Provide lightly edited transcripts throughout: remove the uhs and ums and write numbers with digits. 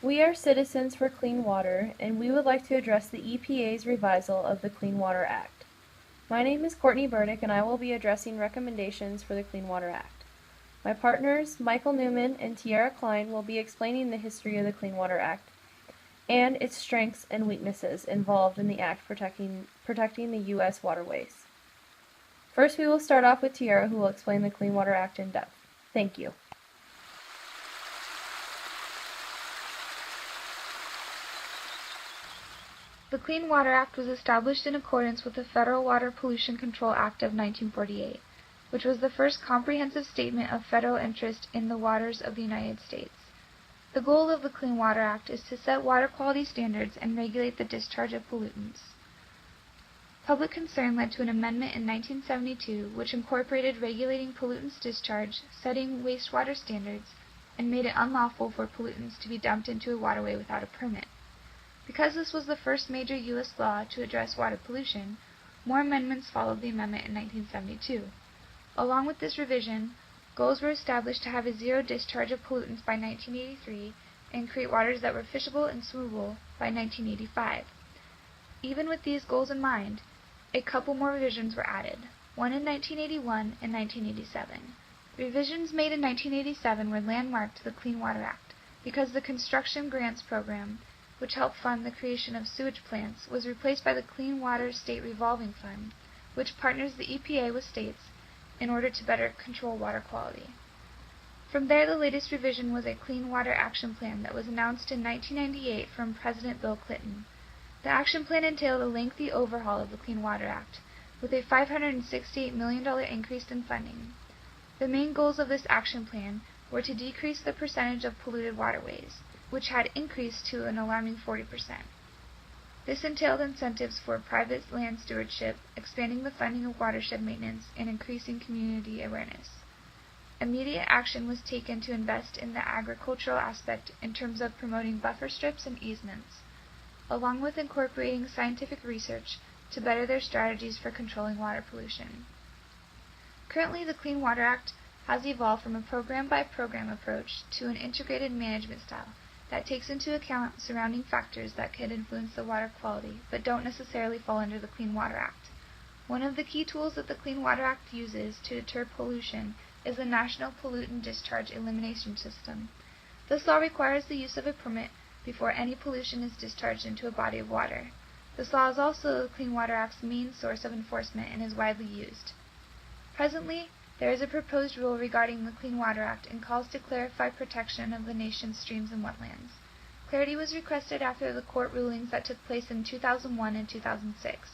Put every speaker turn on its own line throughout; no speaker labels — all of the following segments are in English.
We are Citizens for Clean Water, and we would like to address the EPA's revisal of the Clean Water Act. My name is Courtney Burdick, and I will be addressing recommendations for the Clean Water Act. My partners, Michael Newman and Tiara Klein, will be explaining the history of the Clean Water Act and its strengths and weaknesses involved in the Act protecting the U.S. waterways. First, we will start off with Tiara, who will explain the Clean Water Act in depth. Thank you.
The Clean Water Act was established in accordance with the Federal Water Pollution Control Act of 1948, which was the first comprehensive statement of federal interest in the waters of the United States. The goal of the Clean Water Act is to set water quality standards and regulate the discharge of pollutants. Public concern led to an amendment in 1972 which incorporated regulating pollutants discharge, setting wastewater standards, and made it unlawful for pollutants to be dumped into a waterway without a permit. Because this was the first major U.S. law to address water pollution, more amendments followed the amendment in 1972. Along with this revision, goals were established to have a zero discharge of pollutants by 1983 and create waters that were fishable and swimmable by 1985. Even with these goals in mind, a couple more revisions were added, one in 1981 and 1987. The revisions made in 1987 were landmark to the Clean Water Act because the Construction Grants Program, which helped fund the creation of sewage plants, was replaced by the Clean Water State Revolving Fund, which partners the EPA with states in order to better control water quality. From there, the latest revision was a Clean Water Action Plan that was announced in 1998 from President Bill Clinton. The action plan entailed a lengthy overhaul of the Clean Water Act, with a $568 million increase in funding. The main goals of this action plan were to decrease the percentage of polluted waterways, which had increased to an alarming 40%. This entailed incentives for private land stewardship, expanding the funding of watershed maintenance, and increasing community awareness. Immediate action was taken to invest in the agricultural aspect in terms of promoting buffer strips and easements, along with incorporating scientific research to better their strategies for controlling water pollution. Currently, the Clean Water Act has evolved from a program-by-program approach to an integrated management style that takes into account surrounding factors that could influence the water quality but don't necessarily fall under the Clean Water Act. One of the key tools that the Clean Water Act uses to deter pollution is the National Pollutant Discharge Elimination System. This law requires the use of a permit before any pollution is discharged into a body of water. This law is also the Clean Water Act's main source of enforcement and is widely used. Presently, there is a proposed rule regarding the Clean Water Act and calls to clarify protection of the nation's streams and wetlands. Clarity was requested after the court rulings that took place in 2001 and 2006.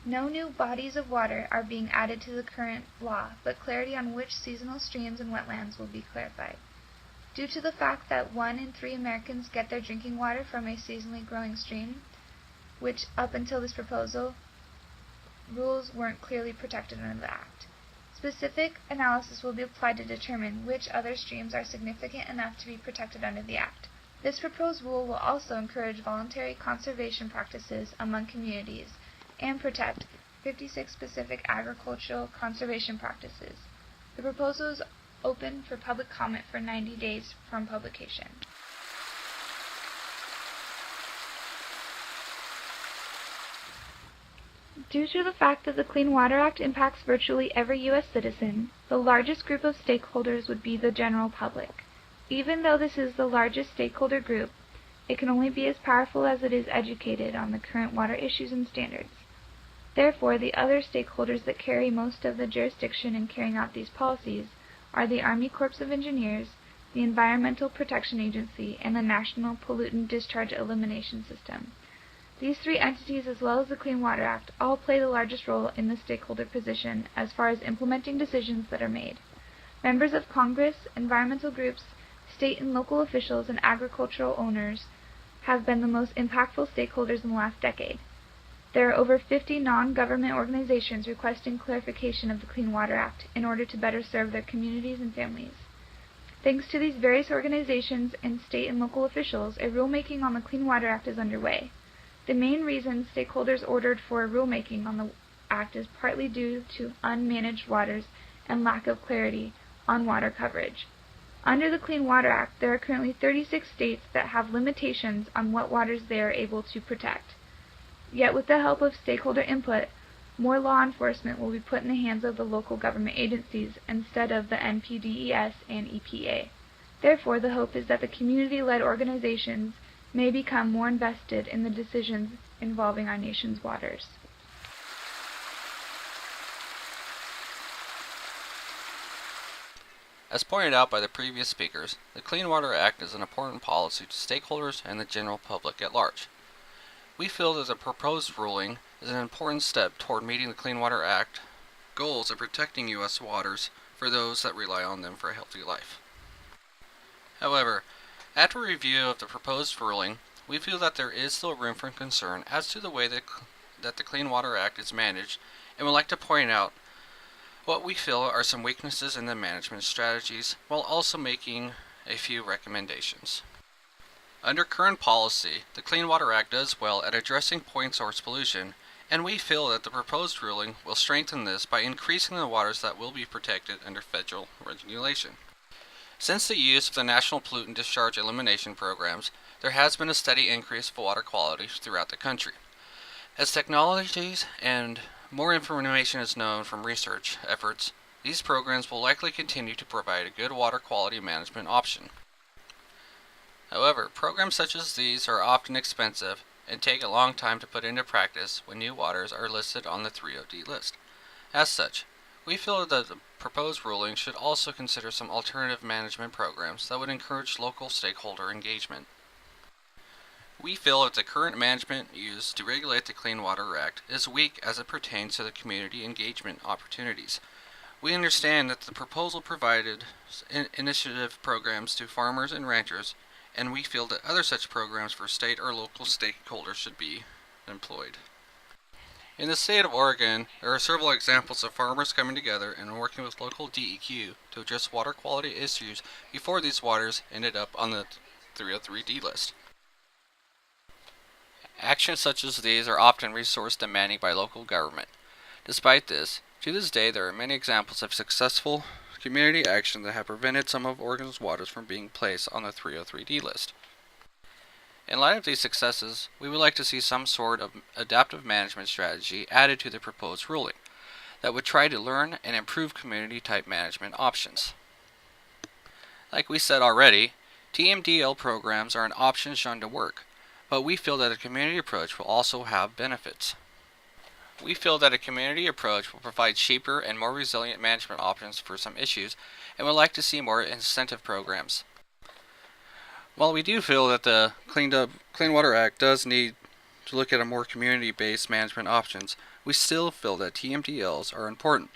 No new bodies of water are being added to the current law, but clarity on which seasonal streams and wetlands will be clarified. Due to the fact that 1 in 3 Americans get their drinking water from a seasonally growing stream, which up until this proposal, rules weren't clearly protected under the Act. Specific analysis will be applied to determine which other streams are significant enough to be protected under the Act. This proposed rule will also encourage voluntary conservation practices among communities and protect 56 specific agricultural conservation practices. The proposal is open for public comment for 90 days from publication. Due to the fact that the Clean Water Act impacts virtually every U.S. citizen, the largest group of stakeholders would be the general public. Even though this is the largest stakeholder group, it can only be as powerful as it is educated on the current water issues and standards. Therefore, the other stakeholders that carry most of the jurisdiction in carrying out these policies are the Army Corps of Engineers, the Environmental Protection Agency, and the National Pollutant Discharge Elimination System. These three entities, as well as the Clean Water Act, all play the largest role in the stakeholder position as far as implementing decisions that are made. Members of Congress, environmental groups, state and local officials, and agricultural owners have been the most impactful stakeholders in the last decade. There are over 50 non-government organizations requesting clarification of the Clean Water Act in order to better serve their communities and families. Thanks to these various organizations and state and local officials, a rulemaking on the Clean Water Act is underway. The main reason stakeholders ordered for rulemaking on the Act is partly due to unmanaged waters and lack of clarity on water coverage. Under the Clean Water Act, there are currently 36 states that have limitations on what waters they are able to protect. Yet with the help of stakeholder input, more law enforcement will be put in the hands of the local government agencies instead of the NPDES and EPA. Therefore, the hope is that the community-led organizations may become more invested in the decisions involving our nation's waters.
As pointed out by the previous speakers, the Clean Water Act is an important policy to stakeholders and the general public at large. We feel that the proposed ruling is an important step toward meeting the Clean Water Act goals of protecting U.S. waters for those that rely on them for a healthy life. However, after review of the proposed ruling, we feel that there is still room for concern as to the way that the Clean Water Act is managed, and would like to point out what we feel are some weaknesses in the management strategies, while also making a few recommendations. Under current policy, the Clean Water Act does well at addressing point source pollution, and we feel that the proposed ruling will strengthen this by increasing the waters that will be protected under federal regulation. Since the use of the National Pollutant Discharge Elimination Programs, there has been a steady increase of water quality throughout the country. As technologies and more information is known from research efforts, these programs will likely continue to provide a good water quality management option. However, programs such as these are often expensive and take a long time to put into practice when new waters are listed on the 30D list. As such, we feel that the proposed ruling should also consider some alternative management programs that would encourage local stakeholder engagement. We feel that the current management used to regulate the Clean Water Act is weak as it pertains to the community engagement opportunities. We understand that the proposal provided initiative programs to farmers and ranchers, and we feel that other such programs for state or local stakeholders should be employed. In the state of Oregon, there are several examples of farmers coming together and working with local DEQ to address water quality issues before these waters ended up on the 303D list. Actions such as these are often resource demanding by local government. Despite this, to this day there are many examples of successful community action that have prevented some of Oregon's waters from being placed on the 303D list. In light of these successes, we would like to see some sort of adaptive management strategy added to the proposed ruling that would try to learn and improve community-type management options. Like we said already, TMDL programs are an option shown to work, but we feel that a community approach will also have benefits. We feel that a community approach will provide cheaper and more resilient management options for some issues, and would like to see more incentive programs. While we do feel that the Clean Water Act does need to look at a more community-based management options, we still feel that TMDLs are important.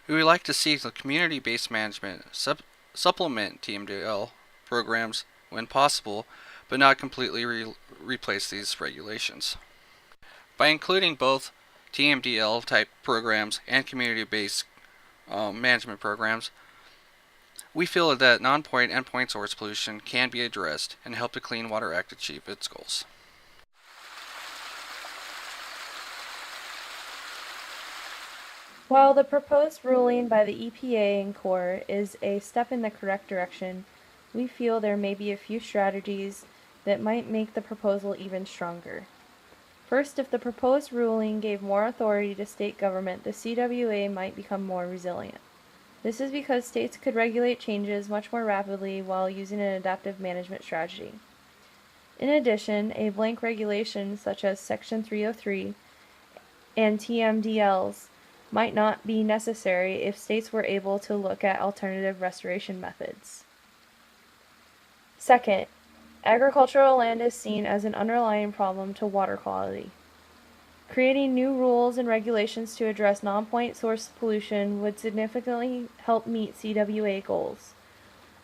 We would like to see the community-based management supplement TMDL programs when possible, but not completely replace these regulations. By including both TMDL type programs and community-based management programs, we feel that non-point and point source pollution can be addressed and help the Clean Water Act achieve its goals.
While the proposed ruling by the EPA and Corps is a step in the correct direction, we feel there may be a few strategies that might make the proposal even stronger. First, if the proposed ruling gave more authority to state government, the CWA might become more resilient. This is because states could regulate changes much more rapidly while using an adaptive management strategy. In addition, a blank regulation such as Section 303 and TMDLs might not be necessary if states were able to look at alternative restoration methods. Second, agricultural land is seen as an underlying problem to water quality. Creating new rules and regulations to address non-point source pollution would significantly help meet CWA goals.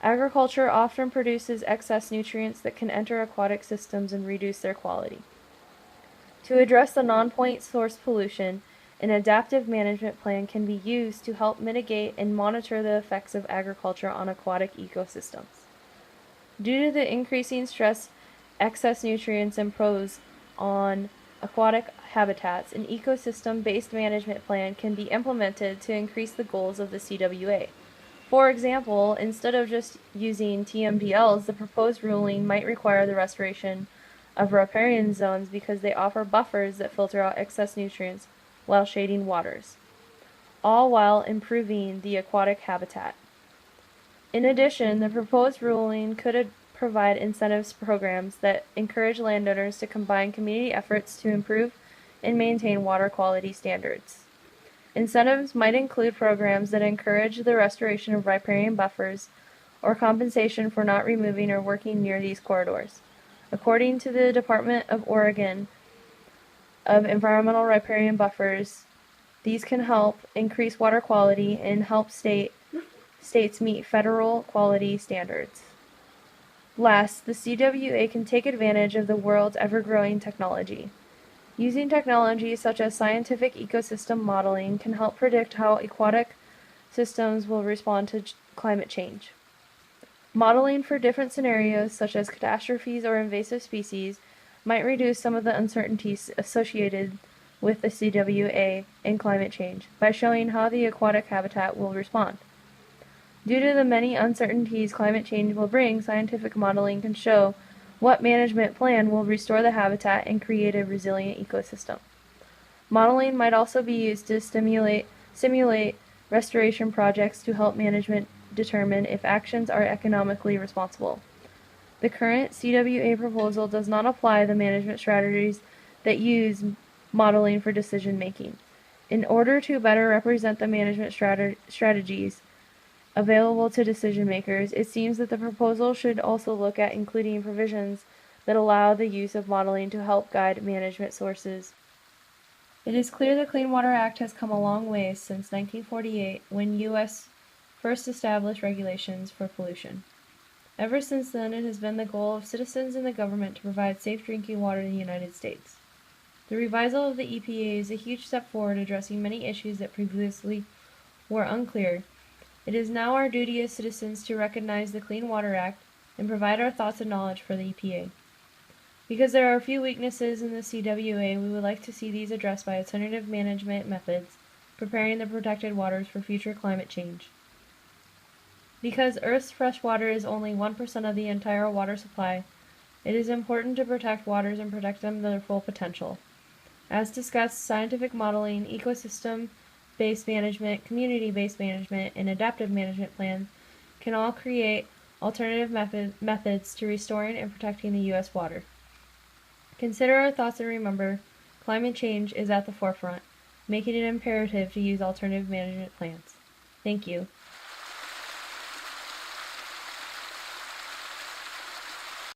Agriculture often produces excess nutrients that can enter aquatic systems and reduce their quality. To address the non-point source pollution, an adaptive management plan can be used to help mitigate and monitor the effects of agriculture on aquatic ecosystems. Due to the increasing stress excess nutrients impose on aquatic habitats, an ecosystem-based management plan can be implemented to increase the goals of the CWA. For example, instead of just using TMDLs, the proposed ruling might require the restoration of riparian zones because they offer buffers that filter out excess nutrients while shading waters, all while improving the aquatic habitat. In addition, the proposed ruling could provide incentives programs that encourage landowners to combine community efforts to improve and maintain water quality standards. Incentives might include programs that encourage the restoration of riparian buffers or compensation for not removing or working near these corridors. According to the Department of Oregon of Environmental Riparian Buffers, these can help increase water quality and help states meet federal quality standards. Last, the CWA can take advantage of the world's ever-growing technology. Using technology such as scientific ecosystem modeling can help predict how aquatic systems will respond to climate change. Modeling for different scenarios such as catastrophes or invasive species might reduce some of the uncertainties associated with the CWA and climate change by showing how the aquatic habitat will respond. Due to the many uncertainties climate change will bring, scientific modeling can show what management plan will restore the habitat and create a resilient ecosystem. Modeling might also be used to simulate restoration projects to help management determine if actions are economically responsible. The current CWA proposal does not apply the management strategies that use modeling for decision making. In order to better represent the management strategies available to decision makers, it seems that the proposal should also look at including provisions that allow the use of modeling to help guide management sources. It is clear the Clean Water Act has come a long way since 1948, when U.S. first established regulations for pollution. Ever since then, it has been the goal of citizens and the government to provide safe drinking water in the United States. The revisal of the EPA is a huge step forward, addressing many issues that previously were unclear. It is now our duty as citizens to recognize the Clean Water Act and provide our thoughts and knowledge for the EPA. Because there are a few weaknesses in the CWA, we would like to see these addressed by alternative management methods, preparing the protected waters for future climate change. Because Earth's fresh water is only 1% of the entire water supply, it is important to protect waters and protect them to their full potential. As discussed, scientific modeling, ecosystem-based management, community-based management, and adaptive management plans can all create alternative methods to restoring and protecting the U.S. water. Consider our thoughts and remember, climate change is at the forefront, making it imperative to use alternative management plans. Thank you.